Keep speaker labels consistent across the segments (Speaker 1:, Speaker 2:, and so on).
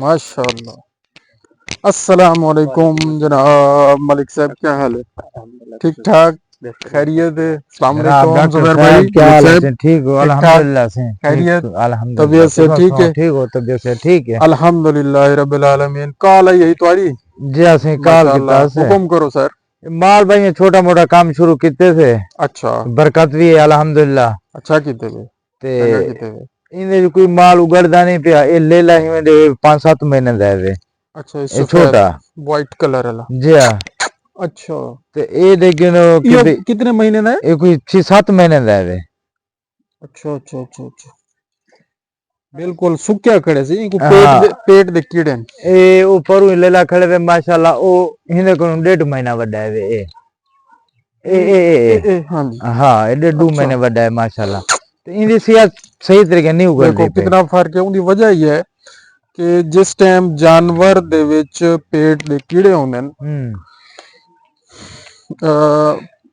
Speaker 1: माशाल्लाह। अस्सलाम वालेकुम जनाब मलिक साहब, क्या हाल है? ठीक ठाक, खैरियत है? अस्सलाम
Speaker 2: जनाब
Speaker 1: वालेकुम
Speaker 2: डॉक्टर
Speaker 1: जुबैर भाई,
Speaker 2: साहब क्या
Speaker 1: मलिक
Speaker 2: हाल है
Speaker 1: साहब
Speaker 2: से? ठीक हो?
Speaker 1: ठीक ठाक,
Speaker 2: अल्हम्दुलिल्लाह से
Speaker 1: खैरियत,
Speaker 2: ठीक, अल्हम्दुलिल्लाह।
Speaker 1: तबीयत से
Speaker 2: तुम
Speaker 1: ठीक
Speaker 2: सुनो
Speaker 1: है?
Speaker 2: ठीक हो? तबीयत से ठीक है?
Speaker 1: अल्हम्दुलिल्लाह रब्बिल आलमीन। कॉल आई यही तुम्हारी?
Speaker 2: जी असि कॉल
Speaker 1: माशाल्लाह,
Speaker 2: किता से
Speaker 1: हुक्म करो सर।
Speaker 2: माल भाई ये छोटा मोटा काम शुरू किते थे,
Speaker 1: अच्छा
Speaker 2: बरकत भी है अल्हम्दुलिल्लाह।
Speaker 1: अच्छा कीते वे,
Speaker 2: ते
Speaker 1: चंगा कीते वे।
Speaker 2: इन्हें कोई माल उगड़दा नहीं पिया, ये ले ला ही दे 5-7 महीने दे वे।
Speaker 1: अच्छा, ये
Speaker 2: ये
Speaker 1: सफेद
Speaker 2: छोटा
Speaker 1: वाइट कलर वाला।
Speaker 2: जी हाँ।
Speaker 1: अच्छा,
Speaker 2: ते ये देखियो कि
Speaker 1: यो
Speaker 2: भाई
Speaker 1: कितने महीने का है?
Speaker 2: ये कोई 6-7 महीने दे वे।
Speaker 1: अच्छा अच्छा अच्छा अच्छा, बिल्कुल सुक्या खड़े से, इनको
Speaker 2: हाँ
Speaker 1: पेट दे कीड़े हैं।
Speaker 2: ये ऊपर ही लेला खड़े वे माशाल्लाह। ओ इन्हें को 1.5 महीना बड़ा है वे।
Speaker 1: हाँ जी।
Speaker 2: हाँ ये 1.5
Speaker 1: अच्छा,
Speaker 2: महीने बड़ा है माशाल्लाह। तो इनकी सेहत सही तरीके नहीं
Speaker 1: देखो
Speaker 2: उगड़ती पे।
Speaker 1: कितना फर्क है। उनकी वजह यह है कि जिस टाइम जानवर दे विच पेट दे कीड़े होंदे न,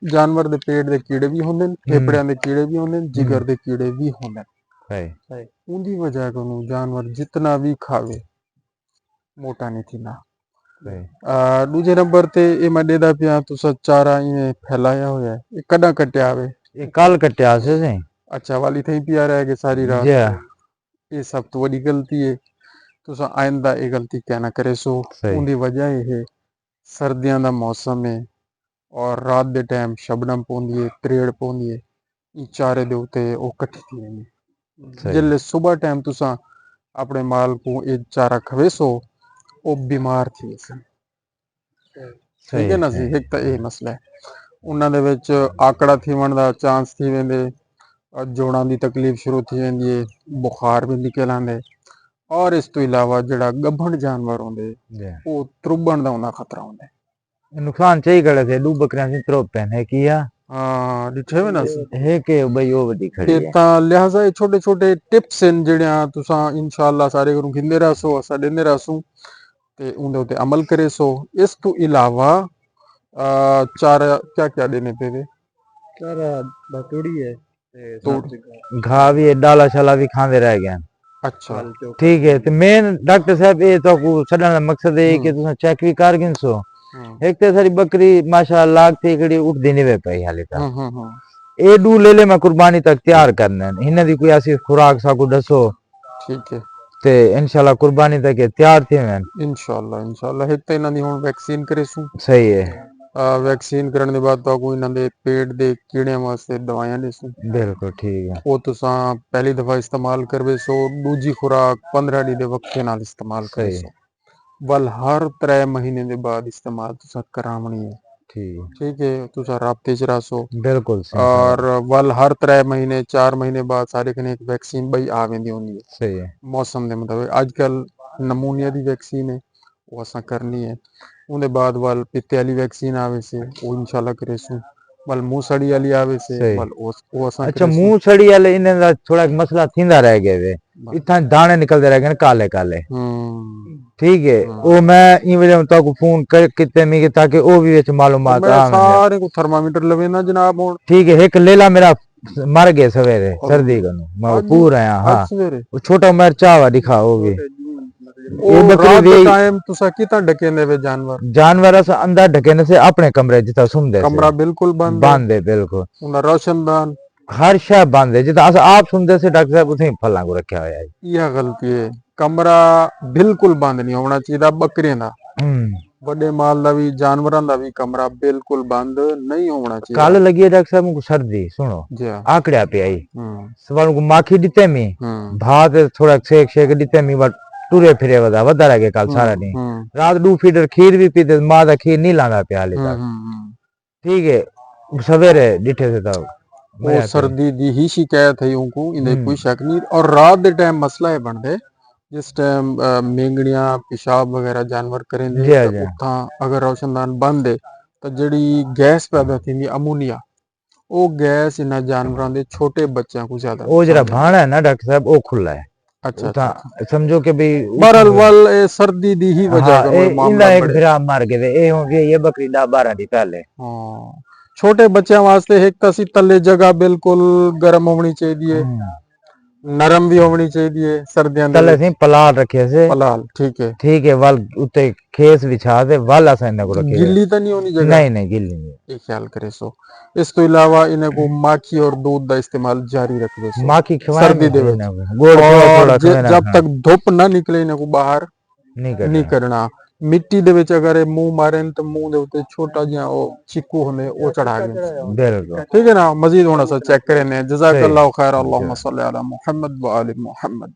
Speaker 1: जानवर दे पेट दे कीड़े भी होंदे न, फेफड़ियां दे कीड़े भी होंदे न, जिगर दे कीड़े भी होंदे
Speaker 2: सही
Speaker 1: न। उनकी वजह को जानवर जितना भी खावे मोटा नहीं थी ना।
Speaker 2: सही।
Speaker 1: दूजे नंबर ते ये मैं देदा पिया तुसा चारा इवें फैलाया होया है, ये कदा कट्या आवे?
Speaker 2: ये काल कट्या से सही।
Speaker 1: अच्छा, वाली थई पिया रह गए सारी रात।
Speaker 2: जी हाँ,
Speaker 1: ये सब तो बड़ी गलती है। तुसा आइंदा ये गलती क्या ना करे सो।
Speaker 2: सही
Speaker 1: उनकी वजह ये है सर्दियों का मौसम है और रात दे टाइम शबनम पौंदी है, त्रेड़ पौंदी है, ई चारे दे उत्ते ओ कट्ठी थी वेंदी।
Speaker 2: सही
Speaker 1: जिल्ले सुबह टाइम तुसा अपने माल को ये चारा खवेसो, ओ बीमार थी सन। ठीक
Speaker 2: सही
Speaker 1: है
Speaker 2: है
Speaker 1: ना जी,
Speaker 2: सही।
Speaker 1: एक तो ये मसला है। उन्हां दे विच आकड़ा थीवण दा चांस थी वेंदे, जोड़ां दी तकलीफ शुरू थी वेंदी है, बुखार भी निकल आंदे। और इस तो इलावा जड़ा गब्भण जानवर होंदे
Speaker 2: जी हाँ।
Speaker 1: वो त्रुबण दा उन्दा खतरा होंदा है।
Speaker 2: नुकसान चाहिए करे थे दू बकरियां से त्रो पहने किया
Speaker 1: हाँ डिठे वे ना सी।
Speaker 2: है के भाई वो बड़ी खड़ी
Speaker 1: ते
Speaker 2: है।
Speaker 1: तां लिहाजा ये छोटे छोटे टिप्स हैं जेड़ियां तुसां इंशाअल्लाह सारे घरों खिंदे रहसो, असां देंदे रहसू ते उंदे उत्ते अमल करे सो। इस तो इलावा चारा क्या क्या देने पे वे?
Speaker 3: चारा बतूड़ी है ते
Speaker 1: तोड़,
Speaker 3: साथ
Speaker 2: घा भी है, डाला शाला भी खाते रह गए।
Speaker 1: अच्छा,
Speaker 3: खल चोकर
Speaker 2: ठीक है तो मेन डॉक्टर साहब ये तो को छड़न का मकसद है कि
Speaker 1: हम्म
Speaker 2: तुम चेक भी कर गिन सो।
Speaker 1: हम्म
Speaker 2: एक तो सारी बकरी माशाअल्लाह लाग थी कड़ी उठ देने वे पई हाले तक।
Speaker 1: हम्म,
Speaker 2: ए डू ले ले मैं कुर्बानी तक तैयार करना इन्हें दी कोई ऐसी खुराक सा को दसो
Speaker 1: ठीक है।
Speaker 2: ते इंशाल्लाह कुर्बानी तक ये तैयार थे मैं।
Speaker 1: इंशाअल्लाह इंशाअल्लाह एक तो इन्हां दी हुण वैक्सीन करेसू।
Speaker 2: सही है
Speaker 1: वैक्सीन करने के बाद तो इन्हां दे पेट दे कीड़ियां वास्ते दवाइयां देसू।
Speaker 2: बिल्कुल ठीक है।
Speaker 1: वो तुसां पहली दफा इस्तेमाल करवे सो, दूजी खुराक 15 दी दे वक्ते नाल इस्तेमाल करे
Speaker 2: सही है
Speaker 1: सो। बल हर 3 महीने दे बाद इस्तेमाल तुसां करावणी है।
Speaker 2: ठीक है
Speaker 1: ठीक है, तुसां राब्ते च रहो।
Speaker 2: बिल्कुल सही
Speaker 1: और
Speaker 2: साहब।
Speaker 1: वल हर 3 महीने 4 महीने बाद सारे कने एक वैक्सीन बई आ वेंदी होंदी है
Speaker 2: सही है
Speaker 1: मौसम दे मुताबिक। आजकल नमूनिया दी वैक्सीन है वो असां करनी है। उनके बाद वल पित्ते वाली वैक्सीन आवे से वो इंशाल्लाह करेसू। वल मूसड़ी वाली आवे से
Speaker 2: सही।
Speaker 1: वल वो असां
Speaker 2: अच्छा
Speaker 1: करेसू।
Speaker 2: मुंह छड़ी वाले इन्हें दा थोड़ा एक मसला थींदा रह गए वे। इतना दाने निकलते रह गए काले काले।
Speaker 1: हम्म
Speaker 2: ठीक है
Speaker 1: हम्म।
Speaker 2: वो मैं इन वजह तो को फोन कर कितने मी ताकि वो भी विच
Speaker 1: तो
Speaker 2: मालूमात
Speaker 1: मैं
Speaker 2: आ मैंने।
Speaker 1: सारे को थर्मामीटर लवे ना जनाब हुण।
Speaker 2: ठीक है एक लेला मेरा मर गए सवेरे सर्दी का मैं
Speaker 1: आज
Speaker 2: पूरा आया
Speaker 1: आज
Speaker 2: हाँ।
Speaker 1: सवेरे
Speaker 2: वो छोटा उमर चावा दिखा वो भी
Speaker 3: छोटे जून मतलब
Speaker 1: ओ
Speaker 2: ये बकरी
Speaker 1: रात
Speaker 2: भी
Speaker 1: दे टाइम तुसा किता ढकेंदे वे जानवर?
Speaker 2: जानवर से अंदर ढकेने से अपने कमरे जिता सुनते से
Speaker 1: कमरा बिल्कुल बंद है,
Speaker 2: बांधे बिल्कुल
Speaker 1: उनका रोशनदान।
Speaker 2: हर शय बांधे जिता आप सुनते से डॉक्टर साहब उसे फला को रखा हुआ है।
Speaker 1: यह गलती है, कमरा बिल्कुल बंद नहीं होना चाहिए बकरियां दा। बड़े माल दा भी जानवरां दा भी कमरा बिल्कुल बंद नहीं होना
Speaker 2: कल
Speaker 1: चाहिए।
Speaker 2: लगी है डॉक्टर साहब को सर्दी सुनो
Speaker 1: जी हाँ।
Speaker 2: आकड़िया पे आई
Speaker 1: हम्म
Speaker 2: सवाल को माखी दिते मी भात थोड़ा शेक शेक दिते मी बट टुरे फिरे वदा रह गए कल सारा दिन।
Speaker 1: हम्म
Speaker 2: रात 2 फीडर खीर भी पीते माँ का खीर नहीं लाना पे हाले तक।
Speaker 1: हम्म।
Speaker 2: ठीक है सवेरे डिठे से तब
Speaker 1: वो
Speaker 2: मजा करे।
Speaker 1: सर्दी दी ही शिकायत है उनको, इन्हें कोई
Speaker 2: हम्म
Speaker 1: शक नहीं। और रात दे टाइम मसला है बनदे जिस टाइम मेंगड़ियां पेशाब वगैरह जानवर करेंदे
Speaker 2: जी
Speaker 1: तो
Speaker 2: जी
Speaker 1: उठां अगर रोशनदान बंद है तो जड़ी गैस पैदा थी अमोनिया, वो गैस इन्हां जानवरां दे छोटे बच्चों को ज्यादा
Speaker 2: वो जरा
Speaker 1: नुकसान देंदी।
Speaker 2: भाना है ना डॉक्टर साहब वो खुला है
Speaker 1: अच्छा
Speaker 2: उता
Speaker 1: अच्छा अच्छा।
Speaker 2: समझो कि भाई
Speaker 1: बहरहाल वल ए सर्दी दी ही वजह
Speaker 2: हाँ
Speaker 1: कनो ये
Speaker 2: इंदा
Speaker 1: मामला
Speaker 2: एक
Speaker 1: बढ़े।
Speaker 2: फिरा मार के ये हो गया ये बकरी 10-12 दिन पहले।
Speaker 1: हाँ, छोटे बच्चों वास्ते एक तसी तले जगह बिल्कुल गर्म होनी चाहिए। ਨਰਮ ਵੀ ਹੋਣੀ ਚਾਹੀਦੀ ਹੈ ਸਰਦੀਆਂ ਦੇ
Speaker 2: तले
Speaker 1: ਵਿੱਚ
Speaker 2: सी पलाल रखे से
Speaker 1: ਪਲਾਲ ਠੀਕ ਹੈ
Speaker 2: ठीक है वल उत्ते खेस बिछा दे वल असा इन्हें को रखे
Speaker 1: ਗਿੱਲੀ ਤਾਂ ਨਹੀਂ ਹੋਣੀ ਜਗ੍ਹਾ
Speaker 2: नहीं नहीं गिल्ली नहीं
Speaker 1: ਇਹ ਖਿਆਲ ਕਰੇ ਸੋ ਇਸ ਤੋਂ ਇਲਾਵਾ ਇਹਨਾਂ को माखी और दूध ਦਾ ਇਸਤੇਮਾਲ ਜਾਰੀ ਰੱਖਦੇ ਸੋ
Speaker 2: माखी खिलाए
Speaker 1: सर्दी दे विच।
Speaker 2: गुड़
Speaker 1: और
Speaker 2: थोड़ा
Speaker 1: जब तक धुप ना निकले ਇਹਨਾਂ को ਬਾਹਰ
Speaker 2: नहीं
Speaker 1: ਨਹੀਂ ਕਰਨਾ ਮਿੱਟੀ ਦੇ ਵਿੱਚ ਅਗਰ ਇਹ ਮੂੰਹ ਮਾਰਨ ਤਾਂ ਮੂੰਹ ਦੇ ਉੱਤੇ ਛੋਟਾ ਜਿਹਾ ਉਹ ਚਿੱਕੂ ਹੁੰਦੇ ਉਹ ਚੜਾ ਗਏ
Speaker 2: बिल्कुल
Speaker 1: ठीक है ना मजीद होना सा चेक करें जजाकल्लाह खैर अल्लाहुम्मा सल्ली अला मुहम्मद व आलि मुहम्मद।